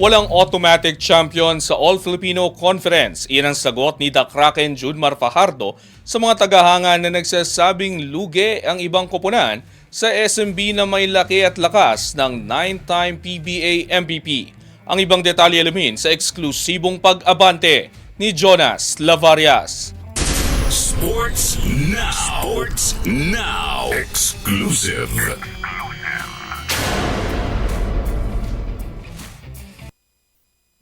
Walang automatic champion sa All-Filipino Conference. Iyan ang sagot ni The Kraken Junmar Fajardo sa mga tagahanga na nagsasabing lugi ang ibang koponan sa SMB na may laki at lakas ng 9-time PBA MVP. Ang ibang detalye alamin sa eksklusibong pag-abante ni Jonas Lavarias. Sports Now. Sports Now. Exclusive.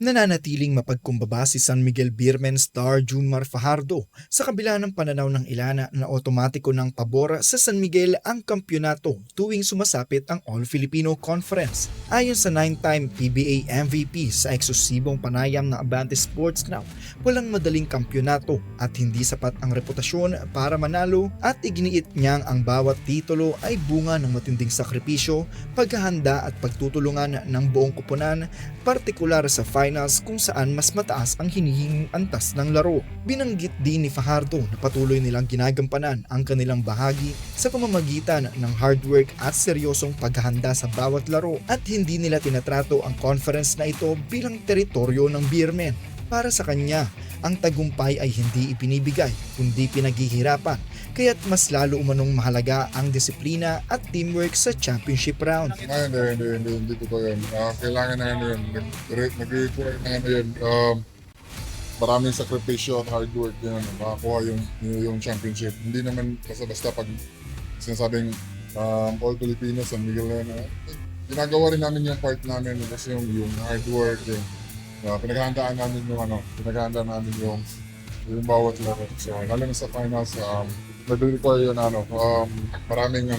Nananatiling mapagkumbaba si San Miguel Beermen star Junmar Fajardo sa kabila ng pananaw ng ilana na otomatiko ng pabor sa San Miguel ang kampyonato tuwing sumasapit ang All-Filipino Conference. Ayon sa 9-time PBA MVP sa eksklusibong panayam ng Abante Sports Now, walang madaling kampyonato at hindi sapat ang reputasyon para manalo at iginiit niyang ang bawat titulo ay bunga ng matinding sakripisyo, paghahanda at pagtutulungan ng buong koponan, partikular sa finals kung saan mas mataas ang hinihinging antas ng laro. Binanggit din ni Fajardo na patuloy nilang ginagampanan ang kanilang bahagi sa pamamagitan ng hard work at seryosong paghahanda sa bawat laro at hindi nila tinatrato ang conference na ito bilang teritoryo ng Beermen. Para sa kanya, ang tagumpay ay hindi ipinibigay kundi pinaghihirapan, kaya't mas lalo umanong mahalaga ang disiplina at teamwork sa championship round. Hindi totoo yun. Kailangan na ano yun. Nag-require na ano yun. Maraming sakripisyo at hard work yun. Makakuha yung championship. Hindi naman basta-basta pag sinasabing all Filipino, San Miguel na ginagawa rin namin yung part namin kasi yung hard work, pinaghahandaan namin yung bawat laro. So, lalo na sa finals, nag-require yun maraming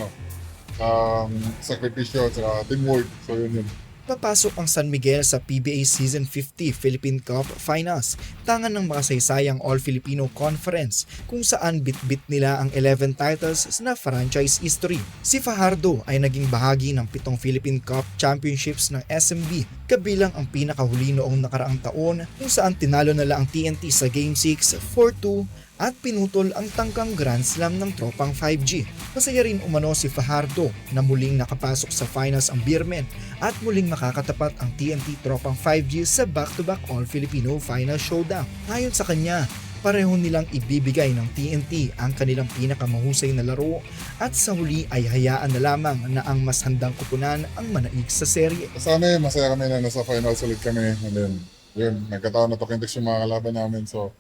sakripisyo at teamwork. So, yun. Papasok ang San Miguel sa PBA Season 50 Philippine Cup Finals, tangan ng makasaysayang All-Filipino Conference kung saan bit-bit nila ang 11 titles na franchise history. Si Fajardo ay naging bahagi ng 7 Philippine Cup Championships ng SMB, kabilang ang pinakahuli noong nakaraang taon kung saan tinalo nila ang TNT sa Game 6 4-2 at pinutol ang tangkang Grand Slam ng tropang 5G. Masaya rin umano si Fajardo na muling nakapasok sa finals ang Beermen at muling makakatapat ang TNT tropang 5G sa back-to-back All-Filipino Final Showdown. Ayon sa kanya, pareho nilang ibibigay ng TNT ang kanilang pinakamahusay na laro at sa huli ay hayaan na lamang na ang mas handang kupunan ang manaig sa serye. Sana masaya kami na nasa finals ulit kami. And then, yun, nagkataon na Tokentex yung mga kalaban namin. So,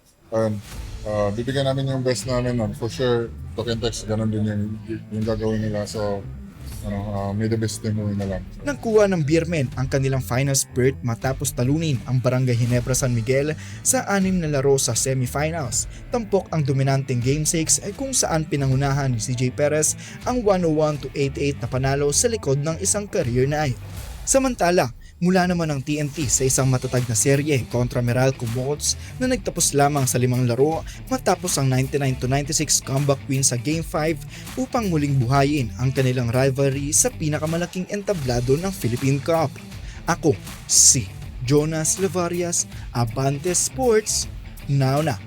bibigyan namin yung best namin. For sure, Tokentex, ganun din yung gagawin nila. So, may the best team na lang. Nagkuha ng Beermen ang kanilang final spurt matapos talunin ang Barangay Ginebra San Miguel sa 6 na laro sa semifinals. Tampok ang dominanteng Game 6 ay kung saan pinangunahan ni CJ Perez ang 101-88 na panalo sa likod ng isang career night. Samantala, mula naman ang TNT sa isang matatag na serye kontra Meralco Bolts na nagtapos lamang sa 5 laro matapos ang 99-96 comeback win sa Game 5 upang muling buhayin ang kanilang rivalry sa pinakamalaking entablado ng Philippine Cup. Ako, si Jonas Lavarias, Abante Sports, now na.